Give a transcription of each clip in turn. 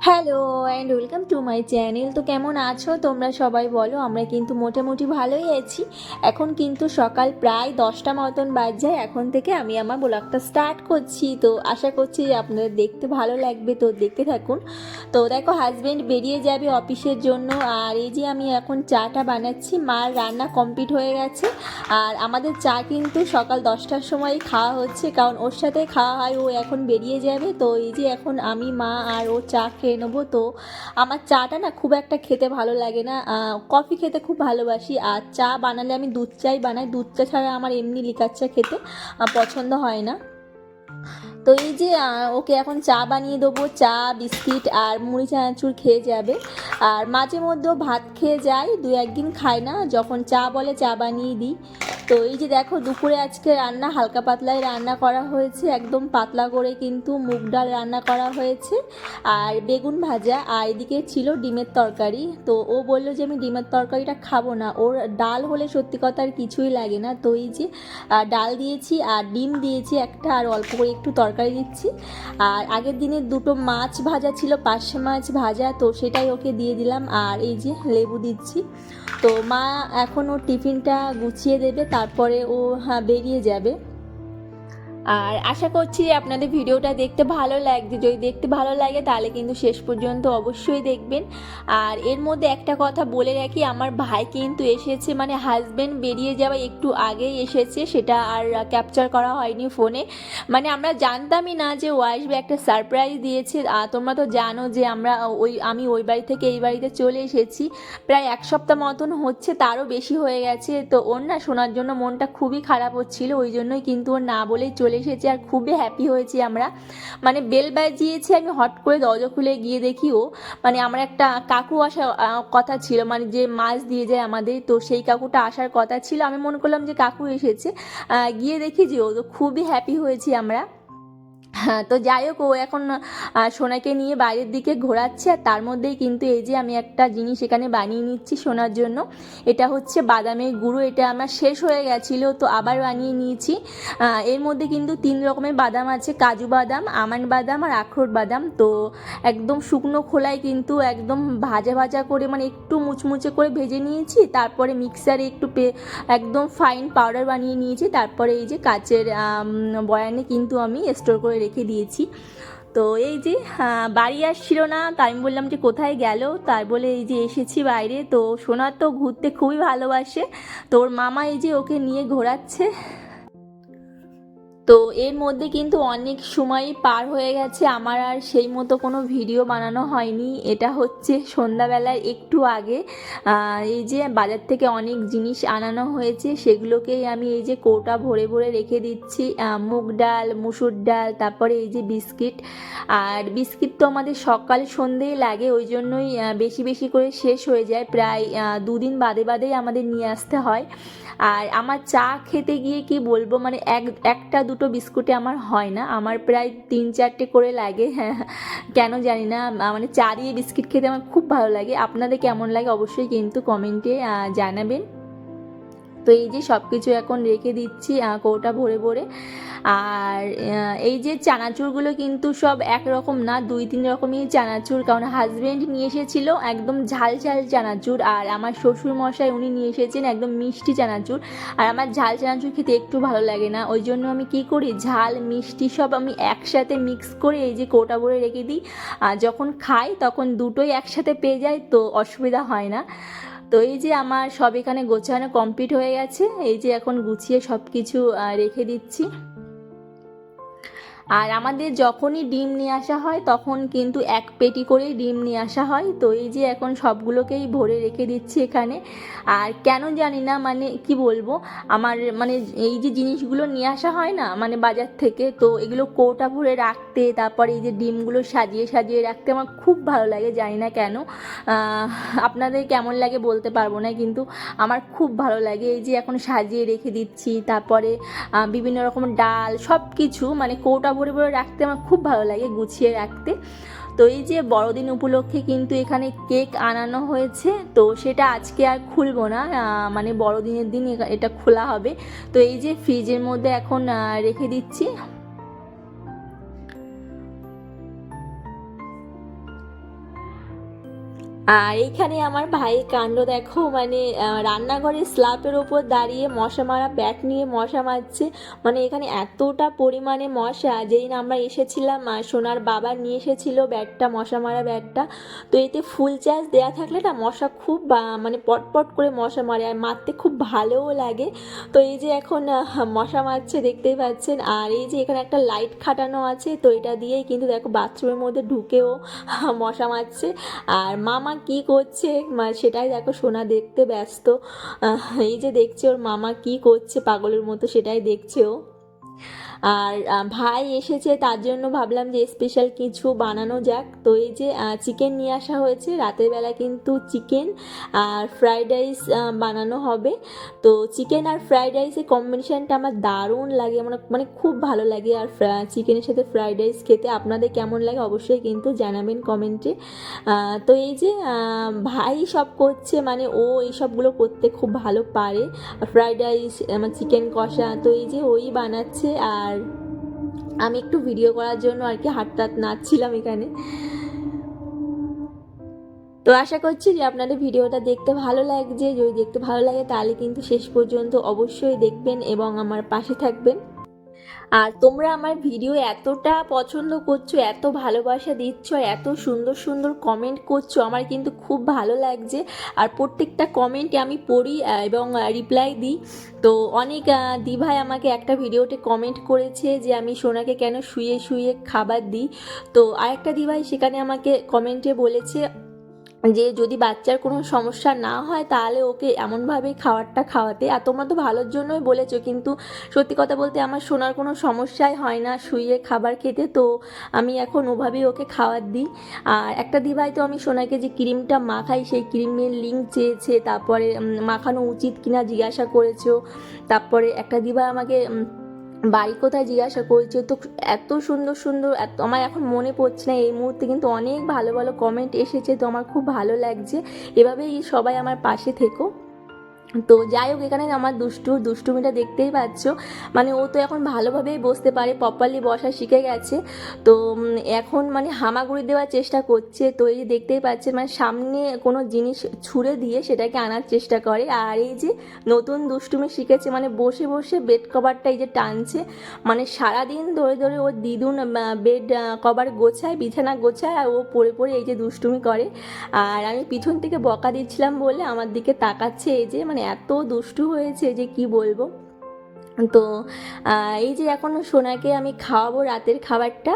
Hello and welcome to my channel. তো কেমন আছো তোমরা সবাই বলো? আমরা কিন্তু মোটামুটি ভালোই আছি। এখন কিন্তু সকাল প্রায় 10টা মতন বাজে। এখন থেকে আমি আমার ব্লগটা স্টার্ট করছি। তো আশা করছি যে আপনাদের দেখতে ভালো লাগবে, তো দেখতে থাকুন। তো দেখো, হাজব্যান্ড বেরিয়ে যাবে অফিসের জন্য, আর এই যে আমি এখন চাটা বানাচ্ছি। মার রান্না কমপ্লিট হয়ে গেছে, আর আমাদের চা কিন্তু সকাল 10টার সময় খাওয়া হচ্ছে, কারণ ওর সাথে খাওয়া হয়। ও এখন বেরিয়ে যাবে, তো এই যে এখন আমি, মা আর ও চা খেয়ে নেবো। তো আমার চাটা না খুব একটা খেতে ভালো লাগে না, কফি খেতে খুব ভালোবাসি। আর চা বানালে আমি দুধ চাই বানাই, দুধ চা ছাড়া আমার এমনি লিকার চা খেতে পছন্দ হয় না। তো এই যে ওকে এখন চা বানিয়ে দেবো, চা বিস্কিট আর মুড়ি চানাচুর খেয়ে যাবে। আর মাঝে মধ্যেও ভাত খেয়ে যায়, দু একদিন খায় না, যখন চা বলে চা বানিয়ে দিই। তো এই যে দেখো, দুপুরে আজকে রান্না হালকা পাতলাই রান্না করা হয়েছে, একদম পাতলা করে কিন্তু মুগ ডাল রান্না করা হয়েছে, আর বেগুন ভাজা, আর এদিকে ছিল ডিমের তরকারি। তো ও বললো যে আমি ডিমের তরকারিটা খাবো না, ওর ডাল হলে সত্যি কথা আর কিছুই লাগে না। তো এই যে ডাল দিয়েছি আর ডিম দিয়েছি একটা, আর অল্প করে একটু তরকারি দিচ্ছি। আর আগের দিনে দুটো মাছ ভাজা ছিল, পার্শে মাছ ভাজা, তো সেটাই ওকে দিয়ে দিলাম। আর এই যে লেবু দিচ্ছি। তো মা এখন ওর টিফিনটা গুছিয়ে দেবে, তারপরে ও বেরিয়ে যাবে। আর আশা করছি আপনাদের ভিডিওটা দেখতে ভালো লাগছে। যদি দেখতে ভালো লাগে তাহলে কিন্তু শেষ পর্যন্ত অবশ্যই দেখবেন। আর এর মধ্যে একটা কথা বলে রাখি, আমার ভাই কিন্তু এসেছে, মানে হাজব্যান্ড বেরিয়ে যাওয়া একটু আগেই এসেছে, সেটা আর ক্যাপচার করা হয়নি ফোনে। মানে আমরা জানতামই না যে ও আসবে, একটা সারপ্রাইজ দিয়েছে। আর তোমরা তো জানো যে আমি ওই বাড়ি থেকে এই বাড়িতে চলে এসেছি, প্রায় এক সপ্তাহ মতন হচ্ছে, তারও বেশি হয়ে গেছে। তো ওর না শোনার জন্য মনটা খুবই খারাপ হচ্ছিল, ওই জন্যই কিন্তু ওর না বলেই চলে এসেছে। আর খুবই হ্যাপি হয়েছি আমরা। মানে বেল বাজিয়েছি, আমি হট করে দরজা খুলে গিয়ে দেখি ও, মানে আমার একটা কাকু আসার কথা ছিল, মানে যে মাছ দিয়ে যায় আমাদের, তো সেই কাকুটা আসার কথা ছিল। আমি মনে করলাম যে কাকু এসেছে, গিয়ে দেখি যে ও, তো খুবই হ্যাপি হয়েছি আমরা। হ্যাঁ, তো যাই হোক, ও এখন সোনাকে নিয়ে বাইরের দিকে ঘোরাচ্ছে। আর তার মধ্যেই কিন্তু এই যে আমি একটা জিনিস এখানে বানিয়ে নিচ্ছি সোনার জন্য। এটা হচ্ছে বাদামের গুঁড়ো, এটা আমার শেষ হয়ে গেছিলো, তো আবার বানিয়ে নিয়েছি। এর মধ্যে কিন্তু 3 রকমের বাদাম আছে, কাজু বাদাম, আমন্ড বাদাম আর আখরোট বাদাম। তো একদম শুকনো খোলায় কিন্তু একদম ভাজা ভাজা করে, মানে একটু মুচমুচে করে ভেজে নিয়েছি। তারপরে মিক্সারে একটু একদম ফাইন পাউডার বানিয়ে নিয়েছি। তারপরে এই যে কাচের বয়ানে কিন্তু আমি স্টোর করে রেখে দিয়েছি। তো এই যে বাড়ি আসছিল না, তাই আমি বললাম যে কোথায় গেল, তাই বলে এই যে এসেছি বাইরে। তো সোনার তো ঘুরতে খুবই ভালোবাসে, তোর মামা এই যে ওকে নিয়ে ঘোরাচ্ছে। তো এর মধ্যে কিন্তু অনেক সময় পার হয়ে গেছে, আমার আর সেই মতো কোনো ভিডিও বানানো হয়নি। এটা হচ্ছে সন্ধ্যাবেলায় একটু আগে এই যে বাজার থেকে অনেক জিনিস আনানো হয়েছে, সেগুলোকেই আমি এই যে কৌটা ভরে ভরে রেখে দিচ্ছি। মুগ ডাল, মুসুর ডাল, তারপরে এই যে বিস্কিট। আর বিস্কিট তো আমাদের সকাল সন্ধ্যেই লাগে, ওই জন্যই বেশি বেশি করে শেষ হয়ে যায়, প্রায় 2 দিন বাদে বাদেই আমাদের নিয়ে আসতে হয়। আর আমার চা খেতে গিয়ে কি বলবো, মানে একটা দুটো বিস্কুটে আমার হয় না, আমার প্রায় 3-4টে করে লাগে। হ্যাঁ, কেন জানি না, মানে চা দিয়ে বিস্কিট খেতে আমার খুব ভালো লাগে। আপনাদের কেমন লাগে অবশ্যই কিন্তু কমেন্টে জানাবেন। তো এই যে সব কিছু এখন রেখে দিচ্ছি কৌটা ভরে ভরে। আর এই যে চানাচুরগুলো কিন্তু সব একরকম না, 2-3 রকমই চানাচুর, কারণ হাজব্যান্ড নিয়ে এসেছিল একদম ঝাল ঝাল চানাচুর, আর আমার শ্বশুর মশাই উনি নিয়ে এসেছেন একদম মিষ্টি চানাচুর। আর আমার ঝাল চানাচুর খেতে একটু ভালো লাগে না, ওই জন্য আমি কি করি, ঝাল মিষ্টি সব আমি একসাথে মিক্স করে এই যে কৌটা ভরে রেখে দিই। আর যখন খাই তখন দুটোই একসাথে পেয়ে যাই, তো অসুবিধা হয় না। তো এই যে আমার সব এখানে গোছানো কমপ্লিট হয়ে গেছে, এই যে এখন গুছিয়ে সব কিছু রেখে দিচ্ছি। আর আমাদের যখনই ডিম নিয়ে আসা হয় তখন কিন্তু 1 পেটি করেই ডিম নিয়ে আসা হয়। তো এই যে এখন সবগুলোকেই ভরে রেখে দিচ্ছি এখানে। আর কেন জানি না, মানে কি বলবো, আমার মানে এই যে জিনিসগুলো নিয়ে আসা হয় না মানে বাজার থেকে, তো এগুলো কৌটা ভরে রাখতে, তারপরে এই যে ডিমগুলো সাজিয়ে সাজিয়ে রাখতে আমার খুব ভালো লাগে, জানি না কেন। আপনাদের কেমন লাগে বলতে পারবো না, কিন্তু আমার খুব ভালো লাগে। এই যে এখন সাজিয়ে রেখে দিচ্ছি, তারপরে বিভিন্ন রকম ডাল সব কিছু মানে কৌটা ভরে ভরে রাখতে আমার খুব ভালো লাগে, গুছিয়ে রাখতে। তো এই যে বড়দিন উপলক্ষে কিন্তু এখানে কেক আনানো হয়েছে, তো সেটা আজকে আর খুলবো না, মানে বড়দিনের দিন এটা খোলা হবে। তো এই যে ফ্রিজের মধ্যে এখন রেখে দিচ্ছি। আর এইখানে আমার ভাইয়ের কাণ্ড দেখো, মানে রান্নাঘরের স্ল্যাপের ওপর দাঁড়িয়ে মশা মারা ব্যাট নিয়ে মশা মারছে। মানে এখানে এতটা পরিমাণে মশা, যেই না আমরা এসেছিলাম সোনার বাবা নিয়ে এসেছিল ব্যাটটা, মশা মারা ব্যাটটা। তো এতে ফুল চার্জ দেওয়া থাকলে না মশা খুব মানে পটপট করে মশা মারে, আর মারতে খুব ভালোও লাগে। তো এই যে এখন মশা মারছে দেখতেই পাচ্ছেন। আর এই যে এখানে একটা লাইট খাটানো আছে, তো এটা দিয়েই কিন্তু দেখো বাথরুমের মধ্যে ঢুকেও মশা মারছে। আর মামা কি করছে সেটাই দেখো, সোনা দেখতে ব্যস্ত। এই যে দেখছে ওর মামা কি করছে পাগলের মতো, সেটাই দেখছে ও। আর ভাই এসেছে, তার জন্য ভাবলাম যে স্পেশাল কিছু বানানো যাক। তো এই যে চিকেন নিয়ে আসা হয়েছে, রাতের বেলা কিন্তু চিকেন আর ফ্রাইড রাইস বানানো হবে। তো চিকেন আর ফ্রাইড রাইসের কম্বিনেশানটা আমার দারুণ লাগে, মানে খুব ভালো লাগে। আর চিকেনের সাথে ফ্রাইড রাইস খেতে আপনাদের কেমন লাগে অবশ্যই কিন্তু জানাবেন কমেন্টে। তো এই যে ভাই সব করছে, মানে ও এইসবগুলো করতে খুব ভালো পারে, ফ্রাইড রাইস, চিকেন কষা। তো এই যে ওই বানাচ্ছে, আর আমি একটু ভিডিও করার জন্য আর কি হাত টাত নাচছিলাম এখানে। তো আশা করছি যে আপনাদের ভিডিওটা দেখতে ভালো লাগছে। যদি দেখতে ভালো লাগে তাহলে কিন্তু শেষ পর্যন্ত অবশ্যই দেখবেন এবং আমার পাশে থাকবেন। আর তোমরা আমার ভিডিও এতটা পছন্দ করছো, এত ভালোবাসা দিচ্ছ, এত সুন্দর সুন্দর কমেন্ট করছো, আমার কিন্তু খুব ভালো লাগছে। আর প্রত্যেকটা কমেন্টে আমি পড়ি এবং রিপ্লাই দিই। তো অনেক দিভাই আমাকে একটা ভিডিওতে কমেন্ট করেছে যে আমি সোনাকে কেন শুয়ে শুয়ে খাবার দিই। তো আরেকটা দিভাই সেখানে আমাকে কমেন্টে বলেছে যে যদি বাচ্চার কোনো সমস্যা না হয় তাহলে ওকে এমনভাবেই খাবারটা খাওয়াতে। আর তোমরা তো ভালোর জন্যই বলেছো, কিন্তু সত্যি কথা বলতে আমার সোনার কোনো সমস্যাই হয় না শুয়ে খাবার খেতে। তো আমি এখন ওভাবেই ওকে খাবার দিই। আর একটা দিভাই তো আমি সোনাকে যে ক্রিমটা মাখাই সেই ক্রিমের লিঙ্ক চেয়েছে, তারপরে মাখানো উচিত কিনা জিজ্ঞাসা করেছো। তারপরে একটা দিভাই আমাকে বাড়ি কোথায় জিজ্ঞাসা করছে। তো এত সুন্দর সুন্দর, আমার এখন মনে পড়ছে না এই মুহূর্তে, কিন্তু অনেক ভালো ভালো কমেন্ট এসেছে। তো আমার খুব ভালো লাগছে, এভাবেই সবাই আমার পাশে থেকো। তো যাই হোক, এখানে আমার দুষ্টুমিটা দেখতেই পাচ্ছ, মানে ও তো এখন ভালোভাবেই বসতে পারে, প্রপারলি বসা শিখে গেছে। তো এখন মানে হামাগুড়ি দেওয়ার চেষ্টা করছে। তো এই যে দেখতেই পাচ্ছেন, মানে সামনে কোনো জিনিস ছুঁড়ে দিয়ে সেটাকে আনার চেষ্টা করে। আর এই যে নতুন দুষ্টুমি শিখেছে, মানে বসে বসে বেড কভারটা এই যে টানছে, মানে সারাদিন ধরে ধরে ওর দিদুন বেড কভার গোছায়, বিছানা গোছায়, আর ও পড়ে পড়ে এই যে দুষ্টুমি করে। আর আমি পিছন থেকে বকা দিচ্ছিলাম বলে আমার দিকে তাকাচ্ছে। এই যে মানে এত দুষ্টু হয়েছে যে কি বলবো। তো এই যে এখন সোনাকে আমি খাওয়াবো রাতের খাবারটা।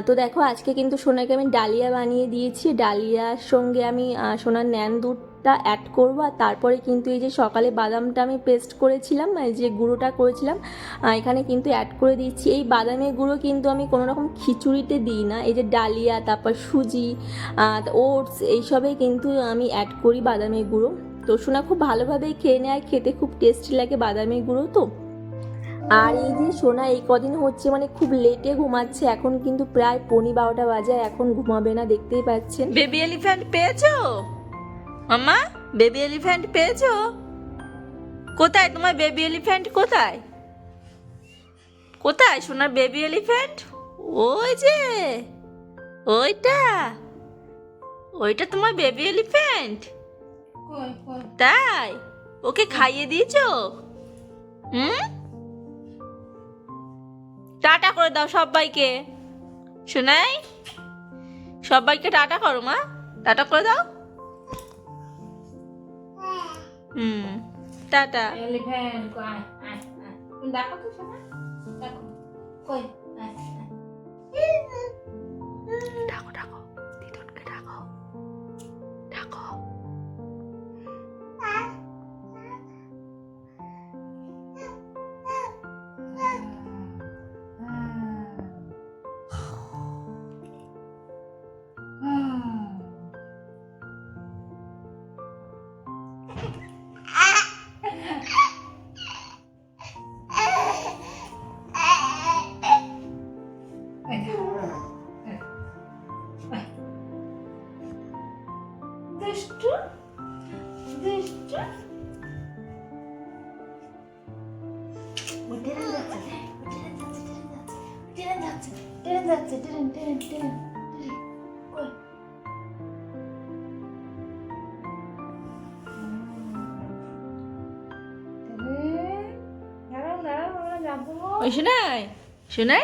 তো দেখো আজকে কিন্তু সোনাকে আমি ডালিয়া বানিয়ে দিয়েছি। ডালিয়ার সঙ্গে আমি সোনার ন্যান দুধটা অ্যাড করবো। আর তারপরে কিন্তু এই যে সকালে বাদামটা আমি পেস্ট করেছিলাম, যে গুঁড়োটা করেছিলাম, এখানে কিন্তু অ্যাড করে দিচ্ছি। এই বাদামের গুঁড়ো কিন্তু আমি কোনো রকম খিচুড়িতে দিই না, এই যে ডালিয়া, তারপর সুজি, ওটস, এইসবেই কিন্তু আমি অ্যাড করি বাদামের গুঁড়ো। তো সোনা খুব ভালোভাবেই খেয়ে নেয়, খেতে খুব টেস্টি লাগে বাদামের গুঁড়ো। তো আর এই যে সোনা এই কদিন হচ্ছে মানে খুব লেটে ঘুমাচ্ছে, এখন কিন্তু প্রায় 11:30 বাজে, এখন ঘুমাবে না দেখতেই পাচ্ছেন। বেবি এলিফ্যান্ট পেয়েছো মামা? বেবি এলিফ্যান্ট পেয়েছো? কোথায় তোমার বেবি এলিফ্যান্ট? কোথায় কোথায় সোনার বেবি এলিফ্যান্ট? ওই যে ওইটা, ওইটা তোমার বেবি এলিফ্যান্ট? তাই? ওকে খাইয়ে দিয়েছো? হুম, টাটা করে দাও সবাইকে। শোনাই, সবাইকে টাটা করো মা, টাটা করে দাও। টাটা। এলিফ্যান্ট কই? আয় আয়, তুমি দেখো তো শোনা, দেখো কই, আয় আয়। ডাকো ডাকো, দিদুনকে ডাকো, ডাকো। দুষ্টু দুষ্টু ট্রেন যাচ্ছে, ট্রেন যাচ্ছে, ট্রেন যাচ্ছে, ট্রেন যাচ্ছে, ট্রেন ট্রেন ট্রেন ট্রেন কই? ওই শোনাই শোনাই